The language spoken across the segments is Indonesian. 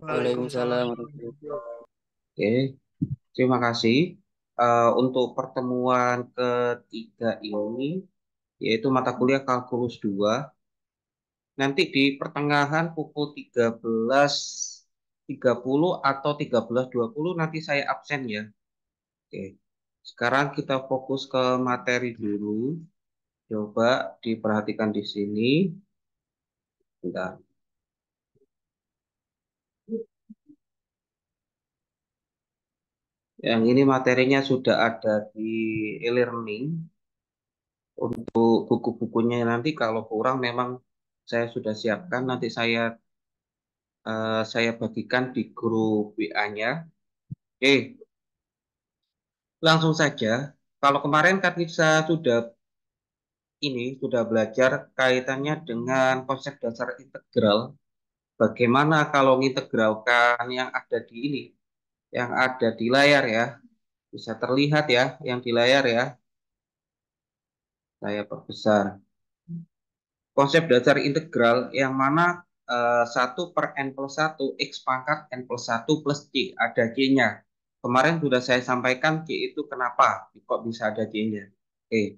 Waalaikumsalam warahmatullahi wabarakatuh. Oke, terima kasih. Untuk pertemuan ketiga ini, yaitu mata kuliah kalkulus 2, nanti di pertengahan pukul 13.30 atau 13.20 nanti saya absen ya. Oke, sekarang kita fokus ke materi dulu. Coba diperhatikan di sini. Bentar. Yang ini materinya sudah ada di e-learning. Untuk buku-bukunya nanti kalau kurang memang saya sudah siapkan. Nanti saya bagikan di grup WA-nya. Oke, langsung saja. Kalau kemarin kan kita sudah belajar kaitannya dengan konsep dasar integral. Bagaimana kalau mengintegralkan yang ada di ini, yang ada di layar ya. Bisa terlihat ya, yang di layar ya. Saya perbesar. Konsep dasar integral yang mana 1 per n plus 1 x pangkat n plus 1 plus c, ada c-nya. Kemarin sudah saya sampaikan c itu kenapa, kok bisa ada c-nya. Oke,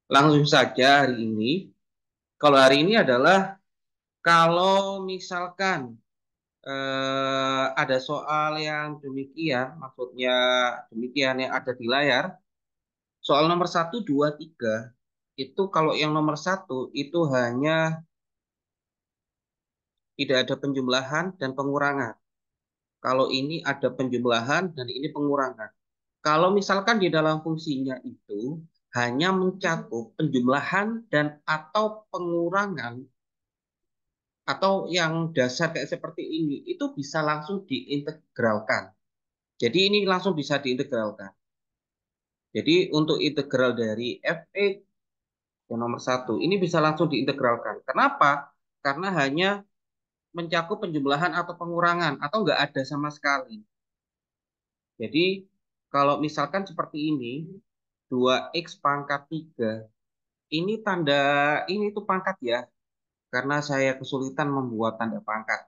langsung saja hari ini. Kalau hari ini adalah kalau misalkan ada soal yang demikian, maksudnya demikian yang ada di layar, soal nomor 1, 2, 3, itu kalau yang nomor 1 itu hanya tidak ada penjumlahan dan pengurangan. Kalau ini ada penjumlahan dan ini pengurangan. Kalau misalkan di dalam fungsinya itu hanya mencakup penjumlahan dan atau pengurangan atau yang dasar kayak seperti ini, itu bisa langsung diintegralkan. Jadi ini langsung bisa diintegralkan. Jadi untuk integral dari f(x) yang nomor 1 ini bisa langsung diintegralkan. Kenapa? Karena hanya mencakup penjumlahan atau pengurangan atau enggak ada sama sekali. Jadi kalau misalkan seperti ini, 2x pangkat 3, ini tanda, ini tuh pangkat ya, karena saya kesulitan membuat tanda pangkat.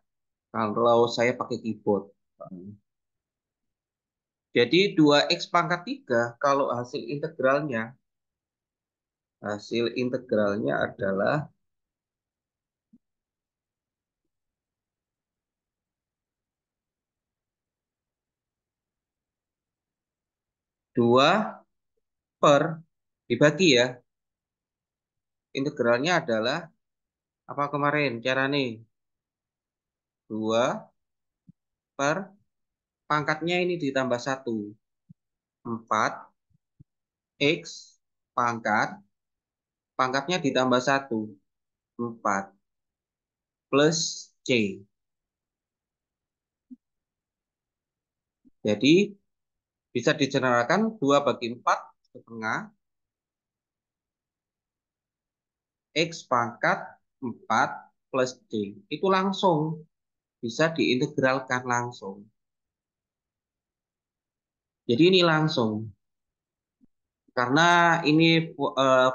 Kalau saya pakai keyboard. Jadi 2x pangkat 3, kalau hasil integralnya adalah 2 per, dibagi ya, integralnya adalah, apa kemarin cara nih, 2 per, pangkatnya ini ditambah 1, 4, x pangkat, pangkatnya ditambah 1, 4, plus C. Jadi bisa dijelaskan 2 bagi 4 setengah X pangkat 4 plus C. Itu langsung bisa diintegralkan langsung. Jadi ini langsung. Karena ini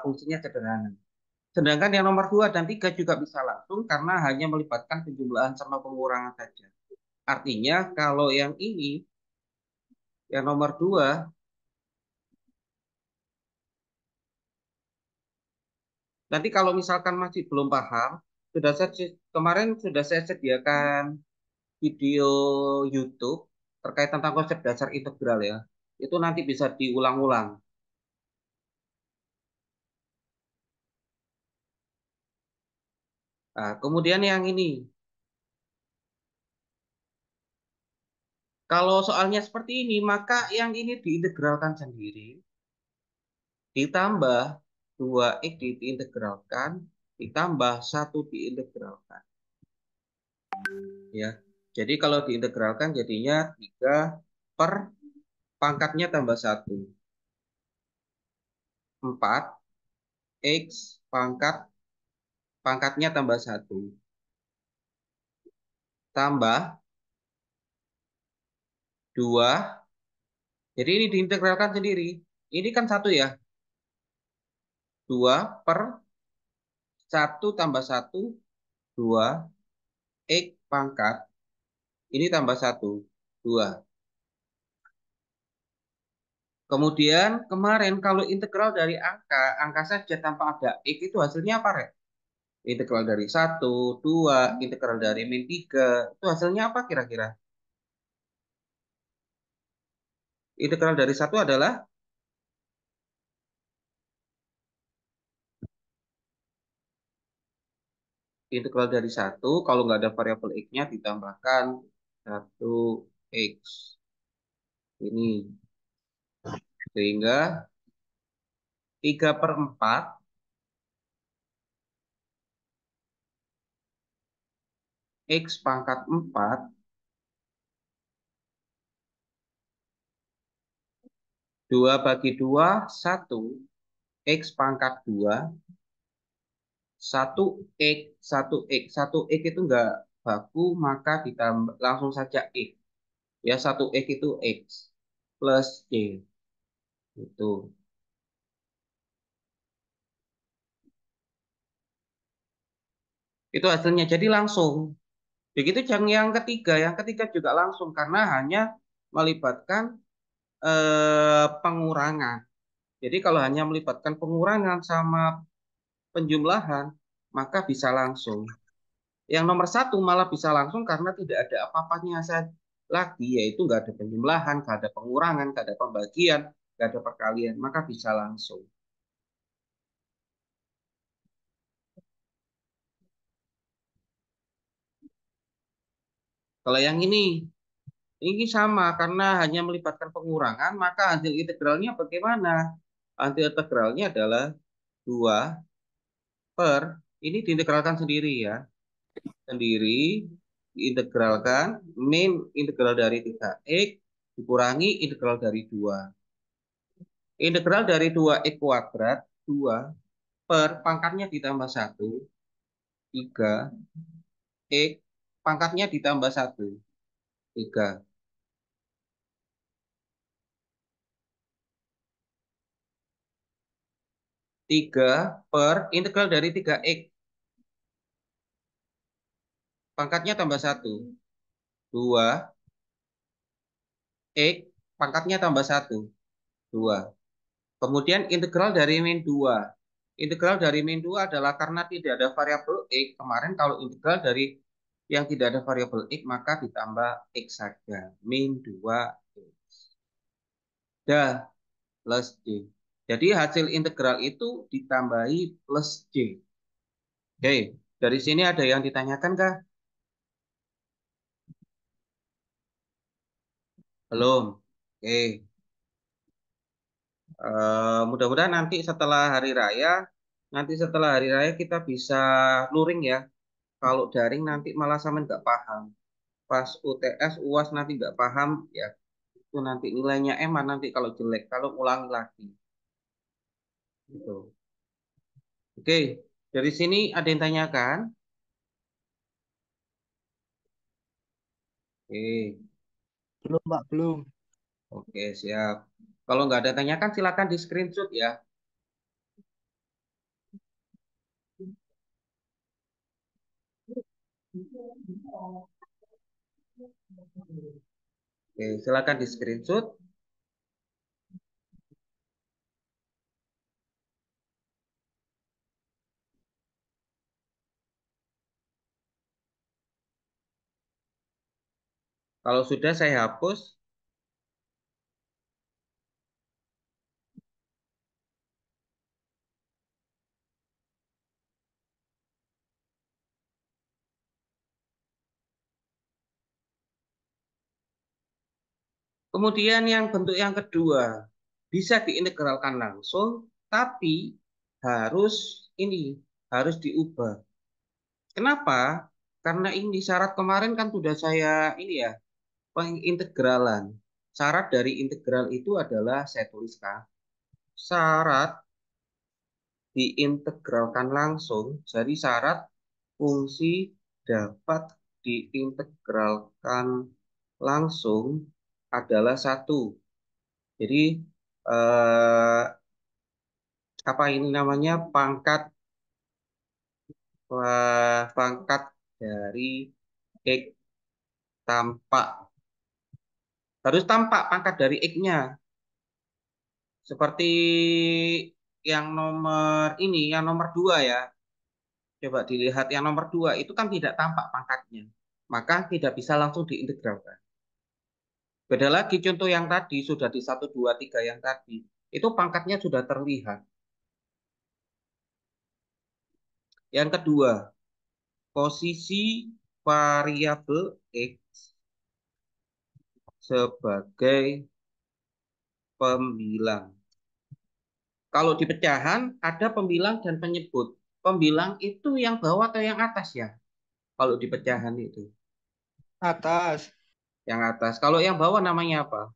fungsinya sederhana. Sedangkan yang nomor 2 dan 3 juga bisa langsung karena hanya melibatkan penjumlahan sama pengurangan saja. Artinya kalau yang ini, yang nomor 2, nanti kalau misalkan masih belum paham, kemarin sudah saya sediakan video YouTube terkait tentang konsep dasar integral ya. Itu nanti bisa diulang-ulang. Nah, kemudian yang ini, kalau soalnya seperti ini, maka yang ini diintegralkan sendiri, ditambah 2x diintegralkan, ditambah 1 diintegralkan. Ya. Jadi kalau diintegralkan jadinya 3 per pangkatnya tambah 1. 4 x pangkatnya tambah 1. Tambah 2. Jadi ini diintegralkan sendiri. Ini kan 1 ya. 2 per 1 tambah 1, 2 x pangkat Ini tambah satu, 2. Kemudian kemarin kalau integral dari angka saja tanpa ada X itu hasilnya apa, Rek? Integral dari satu, 2, integral dari min 3, itu hasilnya apa kira-kira? Integral dari satu adalah integral dari satu, kalau nggak ada variabel X-nya ditambahkan satu X. Ini. Sehingga 3/4 X pangkat 4, 2 bagi 2, 1. X pangkat 2, 1 X, 1 X. 1 X itu nggak baku, maka ditambah langsung saja X. Ya, 1 X itu X plus C. Itu. Itu hasilnya. Jadi langsung. Begitu yang ketiga juga langsung karena hanya melibatkan pengurangan. Jadi kalau hanya melibatkan pengurangan sama penjumlahan, maka bisa langsung. Yang nomor satu malah bisa langsung karena tidak ada apa-apanya lagi, yaitu nggak ada penjumlahan, nggak ada pengurangan, nggak ada pembagian, nggak ada perkalian, maka bisa langsung. Kalau yang ini sama karena hanya melibatkan pengurangan, maka hasil integralnya bagaimana? Hasil integralnya adalah 2 per, ini diintegralkan sendiri ya, sendiri, diintegralkan, min integral dari 3x, dikurangi integral dari 2. Integral dari 2x kuadrat, 2 per pangkatnya ditambah 1, 3, x pangkatnya ditambah 1, 3. 3 per integral dari 3x, pangkatnya tambah 1, 2, x pangkatnya tambah 1, 2. Kemudian integral dari min 2. Integral dari min 2 adalah karena tidak ada variabel x. Kemarin kalau integral dari yang tidak ada variabel x, maka ditambah x saja. Min 2x. Dah, plus C. Jadi hasil integral itu ditambahi plus C. Oke, dari sini ada yang ditanyakan kah? Belum. Oke, mudah-mudahan nanti setelah hari raya kita bisa luring ya. Kalau daring nanti malah sama nggak paham. Pas UTS, UAS nanti nggak paham, ya itu nanti nilainya eman nanti kalau jelek, kalau ulangi lagi. Gitu. Oke, dari sini ada yang tanyakan? Oke, Belum, Pak, belum. oke siap. Kalau nggak ada tanyakan silakan di screenshot ya. Oke, silakan di screenshot. Kalau sudah saya hapus. Kemudian yang bentuk yang kedua bisa diintegralkan langsung, tapi harus harus diubah. Kenapa? Karena ini syarat kemarin kan sudah saya pengintegralan. Syarat dari integral itu adalah saya tuliskan. Syarat diintegralkan langsung. Jadi syarat fungsi dapat diintegralkan langsung adalah satu. Jadi eh, apa ini namanya pangkat dari X tampak. Harus tampak pangkat dari X-nya. Seperti yang nomor ini, yang nomor 2 ya. Coba dilihat yang nomor 2 itu kan tidak tampak pangkatnya. Maka tidak bisa langsung diintegralkan. Beda lagi contoh yang tadi, sudah di 1, 2, 3 yang tadi. Itu pangkatnya sudah terlihat. Yang kedua, posisi variabel X sebagai pembilang. Kalau di pecahan ada pembilang dan penyebut. Pembilang itu yang bawah atau yang atas ya? Kalau di pecahan itu. Atas. Yang atas. Kalau yang bawah namanya apa?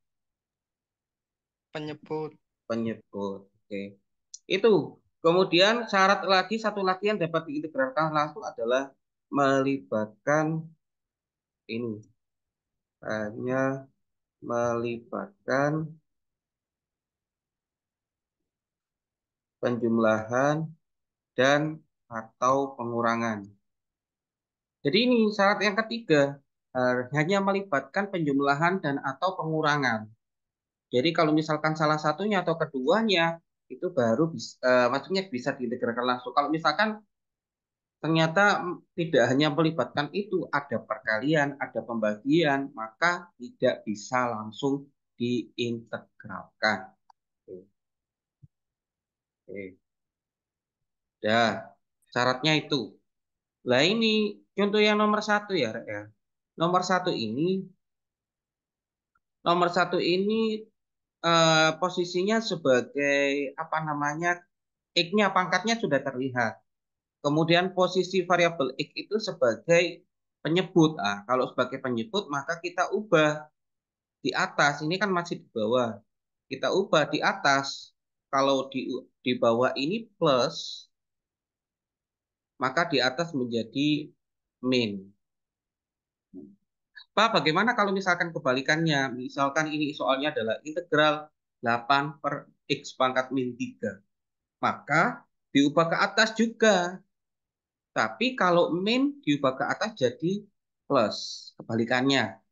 Penyebut. Penyebut. Oke. Itu. Kemudian syarat lagi, satu lagi yang dapat diintegralkan langsung adalah melibatkan ini. Hanya melibatkan penjumlahan dan atau pengurangan. Jadi ini syarat yang ketiga, hanya melibatkan penjumlahan dan atau pengurangan. Jadi kalau misalkan salah satunya atau keduanya itu baru bisa, maksudnya bisa diintegrasikan langsung. Kalau misalkan ternyata tidak hanya melibatkan itu, ada perkalian, ada pembagian, maka tidak bisa langsung diintegralkan. Oke, oke. Dah, syaratnya itu. Lah ini contoh yang nomor 1 ya, Rek, ya. Nomor satu ini, nomor satu ini posisinya sebagai apa namanya, X-nya pangkatnya sudah terlihat. Kemudian posisi variabel X itu sebagai penyebut. Ah, kalau sebagai penyebut maka kita ubah di atas. Ini kan masih di bawah. Kita ubah di atas. Kalau di bawah ini plus, maka di atas menjadi min. Pak, bagaimana kalau misalkan kebalikannya? Misalkan ini soalnya adalah integral 8 per X pangkat min 3. Maka diubah ke atas juga. Tapi kalau min diubah ke atas jadi plus. Kebalikannya.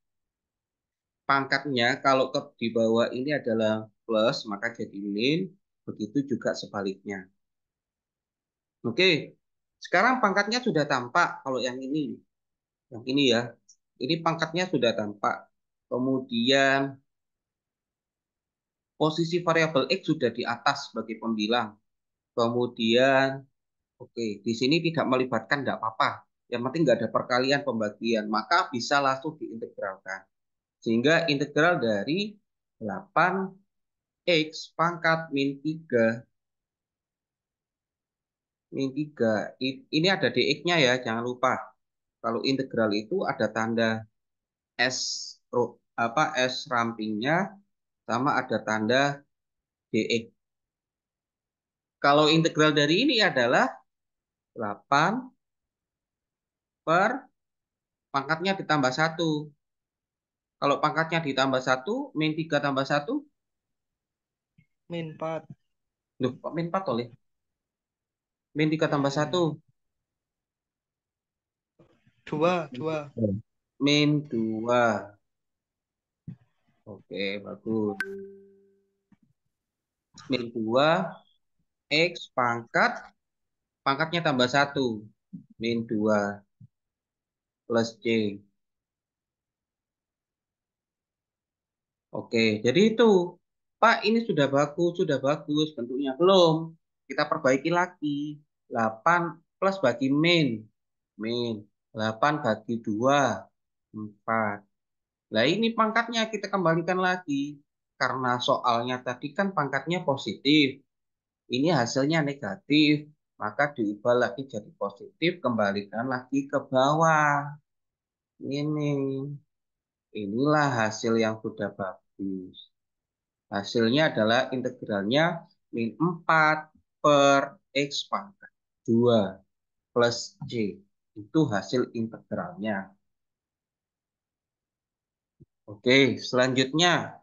Pangkatnya kalau di bawah ini adalah plus, maka jadi min. Begitu juga sebaliknya. Oke. Sekarang pangkatnya sudah tampak kalau yang ini. Yang ini ya. Ini pangkatnya sudah tampak. Kemudian posisi variabel X sudah di atas sebagai pembilang. Kemudian, oke, di sini tidak melibatkan, tidak apa-apa. Yang penting nggak ada perkalian pembagian, maka bisa langsung diintegralkan. Sehingga integral dari 8 X pangkat min 3 ini ada dx-nya ya, jangan lupa. Kalau integral itu ada tanda S S rampingnya sama ada tanda dx. Kalau integral dari ini adalah 8 per pangkatnya ditambah 1. Kalau pangkatnya ditambah 1, min 3 tambah 1, Min 4. loh, kok min 4 oleh? Min 3 tambah 1, 2. 2. min 2. Oke, bagus. Min 2, X pangkatnya tambah 1, min 2 plus C. Oke, jadi itu. Pak, ini sudah bagus bentuknya. Belum. Kita perbaiki lagi. 8 plus bagi min. Min. 8 bagi 2. 4. Nah, ini pangkatnya kita kembalikan lagi. Karena soalnya tadi kan pangkatnya positif. Ini hasilnya negatif. Maka diubah lagi jadi positif. Kembalikan lagi ke bawah. Ini. Inilah hasil yang sudah bagus. Hasilnya adalah integralnya min 4 per X pangkat 2 plus C. Itu hasil integralnya. Oke, selanjutnya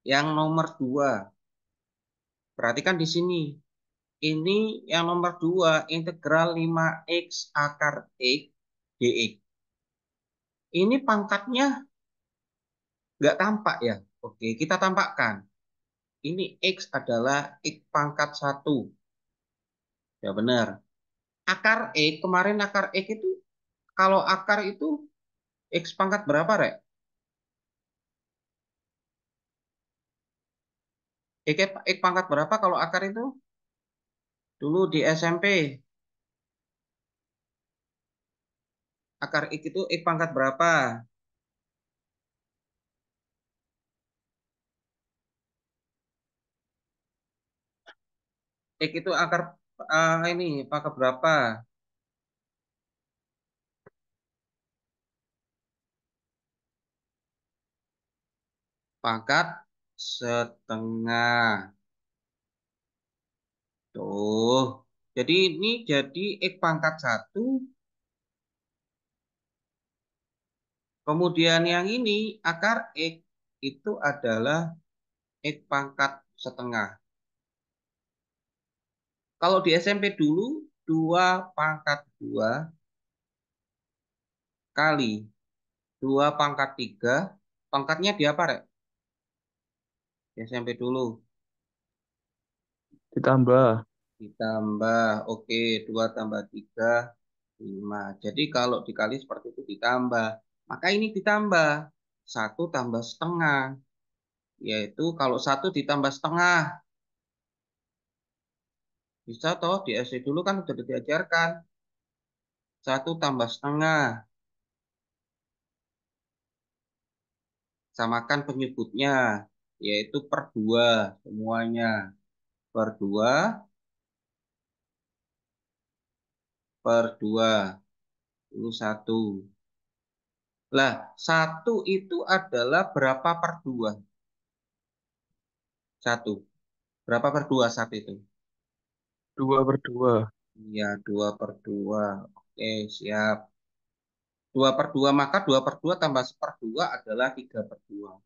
yang nomor 2. Perhatikan di sini. Ini yang nomor 2 integral 5X akar X dx. Ini pangkatnya nggak tampak ya. Oke, kita tampakkan. Ini X adalah X pangkat 1. Ya benar. Akar X, kemarin akar X itu, kalau akar itu X pangkat berapa, Rek? X pangkat berapa kalau akar itu? Dulu di SMP, akar X itu X pangkat berapa? X itu akar ini pangkat berapa? Pangkat setengah. Tuh. Jadi ini jadi X pangkat 1. Kemudian yang ini akar X itu adalah X pangkat setengah. Kalau di SMP dulu 2 pangkat 2 kali 2 pangkat 3. Pangkatnya di apa, Rek? Di SMP dulu. Ditambah. Ditambah, oke, 2 tambah 3, 5. Jadi kalau dikali seperti itu ditambah. Maka ini ditambah. 1 tambah setengah. Yaitu kalau 1 ditambah setengah. Bisa toh, di SD dulu kan sudah diajarkan. 1 tambah setengah. Samakan penyebutnya. Yaitu per 2 semuanya. Per 2 per 2. Itu 1. Lah, 1 itu adalah berapa per 2? 1. Berapa per 2 1 itu? 2/2. Iya, 2 per 2. Oke, siap. 2 per 2, maka 2 per 2 tambah 1/2 adalah 3 per 2.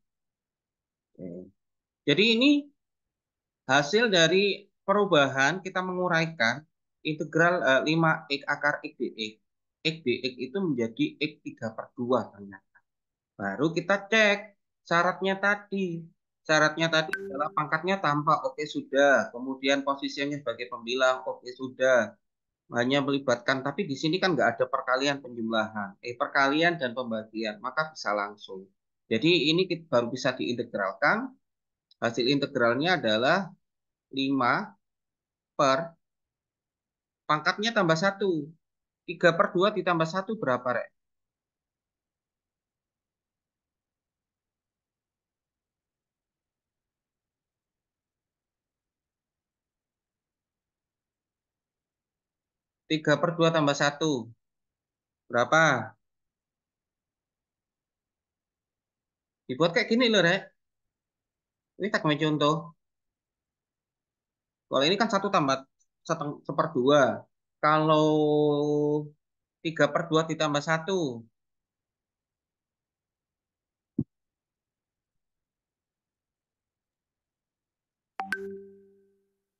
Oke. Jadi ini hasil dari perubahan kita menguraikan integral 5x akar x dx. X dx itu menjadi x 3 per 2 ternyata. Baru kita cek syaratnya tadi. Syaratnya tadi adalah pangkatnya tampak, oke sudah. Kemudian posisinya sebagai pembilang, oke sudah. Hanya melibatkan, tapi di sini kan nggak ada perkalian penjumlahan, perkalian dan pembagian, maka bisa langsung. Jadi ini baru bisa diintegralkan. Hasil integralnya adalah 5 per pangkatnya tambah 1. 3 per 2 ditambah 1 berapa, Rek? 3 per 2 tambah 1 berapa? Dibuat kayak gini loh, Rek. Ini tak main contoh. Kalau ini kan 1 tambah seperdua. Kalau 3 per 2 ditambah 1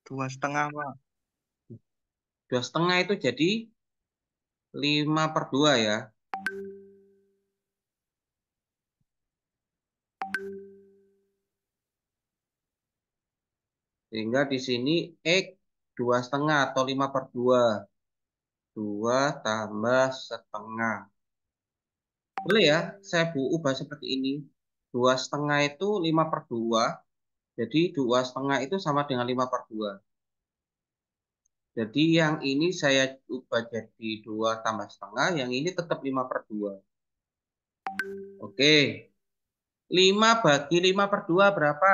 2,5 Pak. 2,5 itu jadi 5 per 2 ya. Sehingga di sini X 2,5 atau 5 per 2. 2 tambah setengah. Boleh ya, saya ubah seperti ini. 2,5 itu 5 per 2. Jadi 2,5 itu sama dengan 5 per 2. Jadi yang ini saya ubah jadi 2 tambah setengah. Yang ini tetap 5 per 2. Oke. 5 bagi 5 per 2 berapa?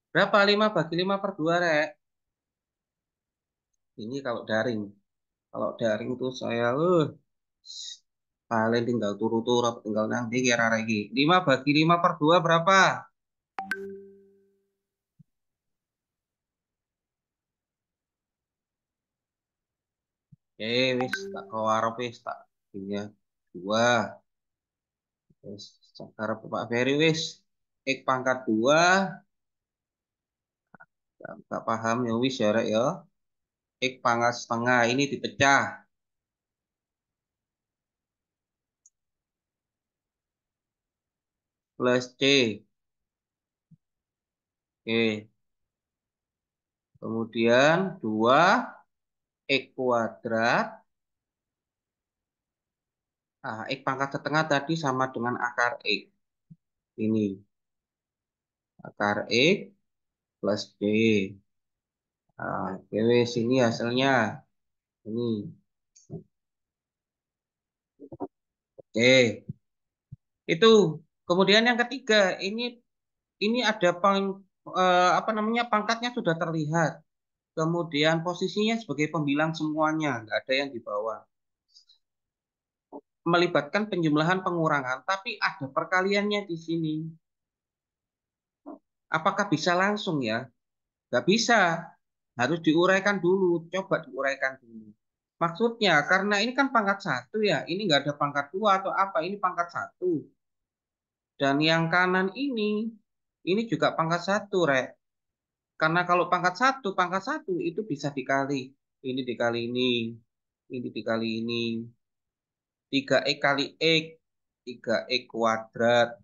Berapa 5 bagi 5 per 2, Rek? Ini kalau daring. Kalau daring tuh saya, Kalian tinggal turu-turu, tinggal nanti kira lagi. 5 bagi 5 per 2 berapa? Wis tak kawar wis tak ya. 2. Wis cara Pak Ferry wis. X pangkat 2. Gak paham ya wis ya Rek ya. X pangkat setengah ini dipecah. Plus C. Oke. Kemudian 2 X kuadrat. X pangkat setengah tadi sama dengan akar X. Ini. Akar X plus D. Oke, wis ini hasilnya. Ini. Oke. Itu. Kemudian yang ketiga, ini ada apa namanya pangkatnya sudah terlihat. Kemudian posisinya sebagai pembilang semuanya, nggak ada yang di bawah. Melibatkan penjumlahan pengurangan, tapi ada perkaliannya di sini. Apakah bisa langsung ya? Nggak bisa. Harus diuraikan dulu. Coba diuraikan dulu. Maksudnya, karena ini kan pangkat 1 ya. Ini nggak ada pangkat 2 atau apa. Ini pangkat 1. Dan yang kanan ini juga pangkat 1, Rek. Karena kalau pangkat satu itu bisa dikali. Ini dikali ini dikali ini. 3x kali x, 3x kuadrat.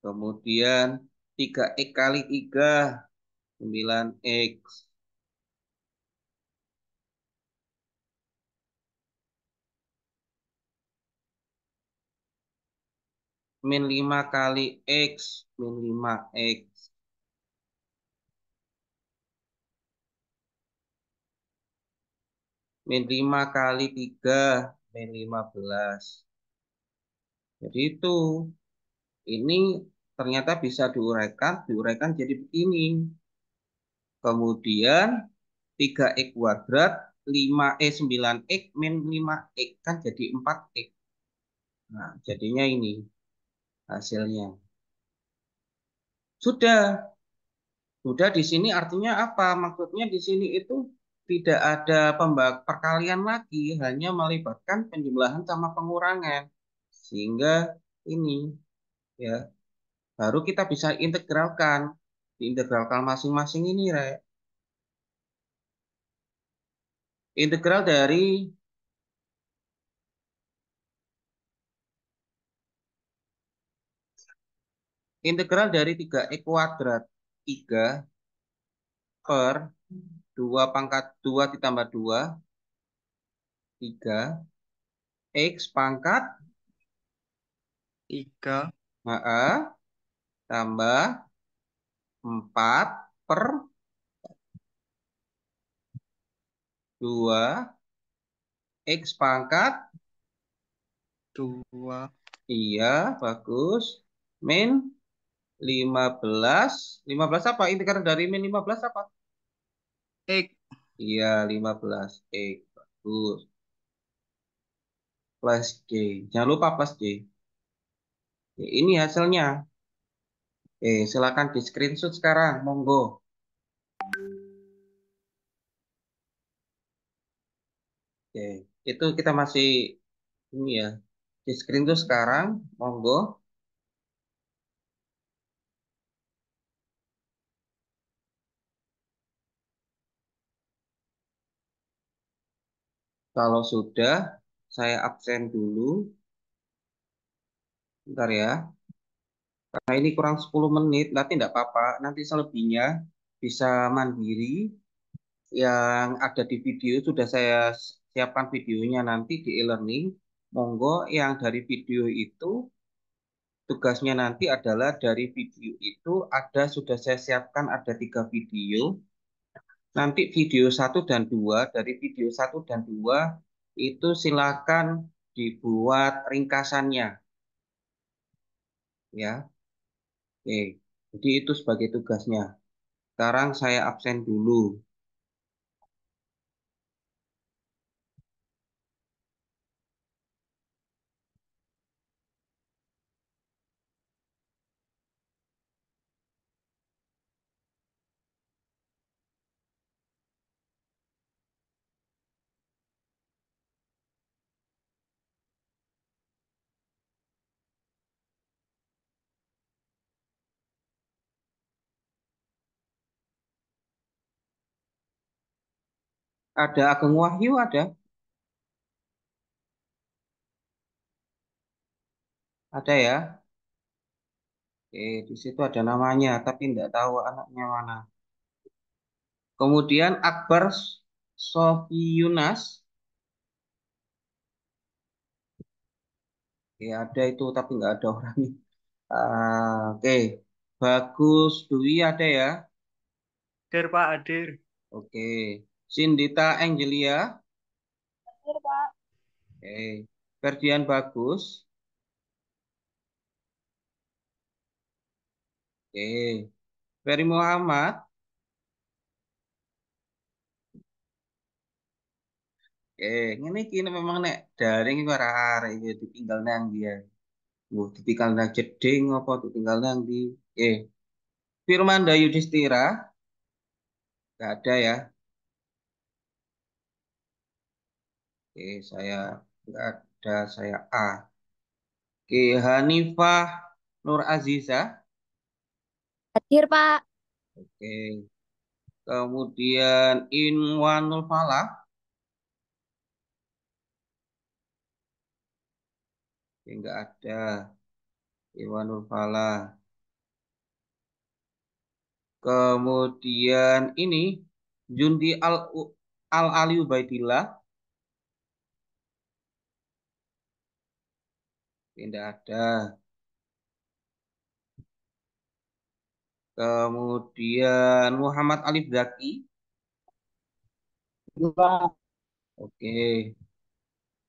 Kemudian 3x kali 3, 9x. Min 5 kali x, min 5x. Min 5 kali 3, min 15. Jadi itu. Ini ternyata bisa diuraikan jadi begini. Kemudian 3x kuadrat 9x min 5x kan jadi 4x. Nah, jadinya ini hasilnya. Sudah. Sudah di sini artinya apa? Maksudnya di sini itu tidak ada perkalian lagi, hanya melibatkan penjumlahan sama pengurangan. Sehingga ini ya baru kita bisa integralkan. Diintegralkan masing-masing ini, Re. Integral dari 3x kuadrat 3 per 2 pangkat 2 ditambah 2 3 x pangkat 3. tambah 4 per 2 x pangkat 2. iya bagus min 15 15 apa integral dari min 15 apa X. iya 15 x bagus plus c jangan lupa plus c. Oke, ini hasilnya. Silakan di screenshot sekarang monggo. Oke, itu kita masih ini ya di screen tuh sekarang, monggo. Kalau sudah, saya absen dulu. Bentar ya, karena ini kurang 10 menit, nanti tidak apa-apa. Nanti selebihnya bisa mandiri. Yang ada di video sudah saya siapkan videonya nanti di e-learning. Monggo, yang dari video itu tugasnya nanti adalah dari video itu sudah saya siapkan ada 3 video. Nanti video 1 dan 2 dari video 1 dan 2 itu silakan dibuat ringkasannya ya. Oke, jadi itu sebagai tugasnya. Sekarang saya absen dulu. Ada Ageng Wahyu ada? Ada ya? Oke, di situ ada namanya, tapi tidak tahu anaknya mana. Kemudian Akbar Sofi Yunas. Oke, ada itu, tapi nggak ada orangnya. Oke, Bagus Dwi ada ya? Hadir, Pak, hadir. Oke, Sindita Angelia. Hadir, Pak. Oke, Ferdian Bagus. Oke, Ferry Muhammad. Oke, ini kini memang nek daring itu arek itu ditinggal nang dia. Ditinggal nang jeding apa ditinggal nang di. Oke, Firmanda Yudhistira. Nggak ada ya. Oke, saya nggak ada, saya A. Oke, Hanifah Nur Aziza. Hadir, Pak. Oke, kemudian Inwanul Falah. Oke, nggak ada. Inwanul Falah. Kemudian ini Jundi Al Ali Ubaidillah. Tidak ada. Kemudian Muhammad Alif Zaki. Pak. Oke.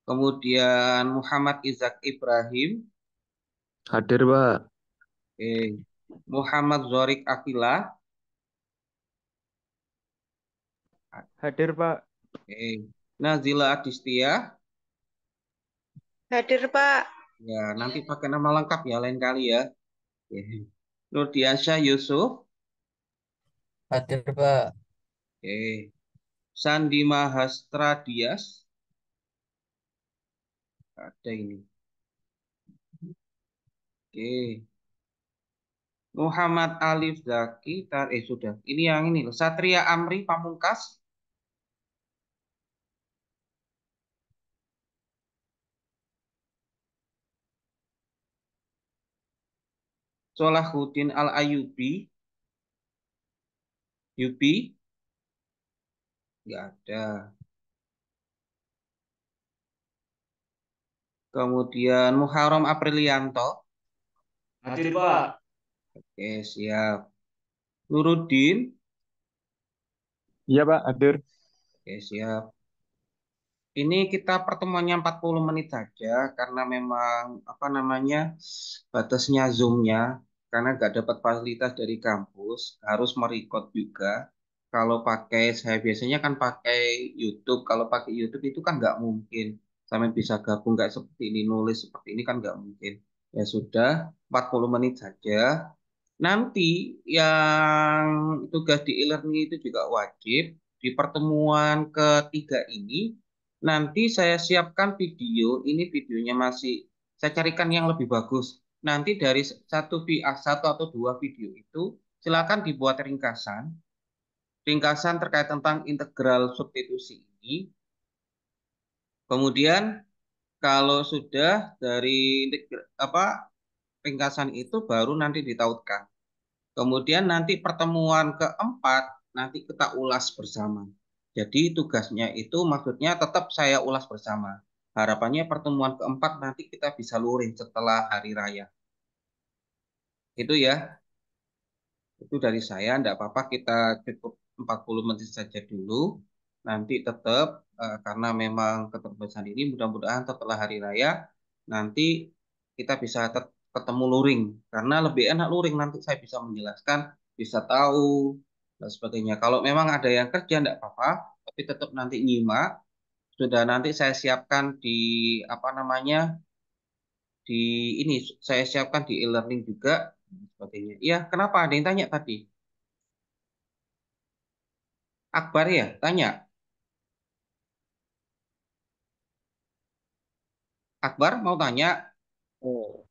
Kemudian Muhammad Izak Ibrahim. Hadir, Pak. Oke. Muhammad Zorik Akila. Hadir, Pak. Oke. Nazila Adistia. Hadir, Pak. Ya, nanti pakai nama lengkap ya lain kali ya. Oke. Nurdiansyah Yusuf. Hadir, Pak. Oke. Sandi Mahastra Dias. Ada ini. Oke. Muhammad Alif Zaki. Sudah. Ini yang ini loh. Satria Amri Pamungkas. Solahuddin Al Ayubi. Yubi. Nggak ada. Kemudian Muharram Aprilianto. Hadir, Pak. Oke, siap. Nuruddin. Iya, Pak. Hadir. Oke, siap. Ini kita pertemuannya 40 menit saja karena memang apa namanya batasnya Zoom-nya karena nggak dapat fasilitas dari kampus harus merecord juga. Kalau pakai saya biasanya kan pakai YouTube. Kalau pakai YouTube itu kan nggak mungkin sampai bisa gabung nggak seperti ini nulis seperti ini kan nggak mungkin. Ya sudah 40 menit saja. Nanti yang tugas di e-learning itu juga wajib di pertemuan ketiga ini. Nanti saya siapkan video, ini videonya masih saya carikan yang lebih bagus. Nanti dari satu atau dua video itu silakan dibuat ringkasan, ringkasan terkait tentang integral substitusi ini. Kemudian kalau sudah dari ringkasan itu baru nanti ditautkan. Kemudian nanti pertemuan keempat nanti kita ulas bersama. Jadi tugasnya itu maksudnya tetap saya ulas bersama. Harapannya pertemuan keempat nanti kita bisa luring setelah hari raya. Itu ya, itu dari saya. Enggak apa-apa kita cukup 40 menit saja dulu. Nanti tetap karena memang keterbatasan ini mudah-mudahan setelah hari raya nanti kita bisa ketemu luring. Karena lebih enak luring nanti saya bisa menjelaskan, bisa tahu dan sebagainya. Kalau memang ada yang kerja enggak apa-apa, tapi tetap nanti nyimak. Sudah nanti saya siapkan di apa namanya di ini saya siapkan di e-learning juga dan sebagainya. Iya, kenapa? Ada yang tanya tadi. Akbar ya, tanya. Akbar mau tanya. Oh,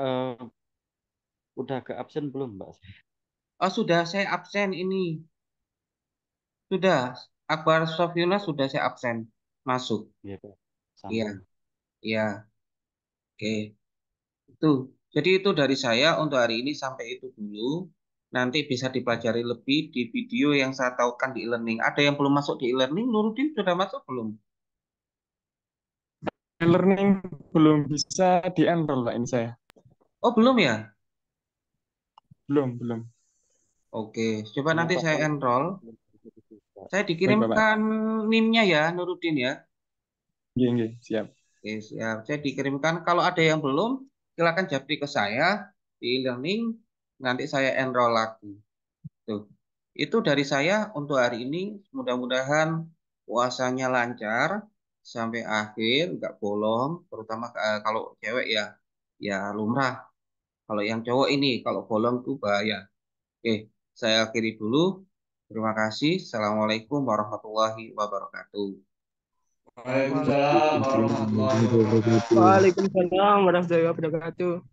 eh, udah ke absen belum, Mbak? Oh, sudah saya absen ini. Sudah. Akbar Sofyuna sudah saya absen masuk. Iya, Pak. Iya, Sambung. iya, oke. Itu. Jadi itu dari saya untuk hari ini sampai itu dulu. Nanti bisa dipelajari lebih di video yang saya tahukan di e-learning. Ada yang belum masuk di e-learning? Nurudin sudah masuk belum? E-learning belum bisa di-enroll, Pak, ini saya. Oh, belum ya? Belum. Oke, coba nanti Kenapa, saya Pak? enroll. Saya Baik, Bapak. dikirimkan NIM-nya ya, Nurudin ya. Iya, siap. Oke, siap. Saya dikirimkan. Kalau ada yang belum, silakan japri ke saya di e-learning. Nanti saya enroll lagi. Tuh. Itu dari saya untuk hari ini. Mudah-mudahan puasanya lancar sampai akhir, nggak bolong. Terutama kalau cewek ya, ya lumrah. Kalau yang cowok ini, kalau bolong tuh bahaya. Oke, saya akhiri dulu. Terima kasih. Assalamualaikum warahmatullahi wabarakatuh. Waalaikumsalam warahmatullahi wabarakatuh. Waalaikumsalam warahmatullahi wabarakatuh.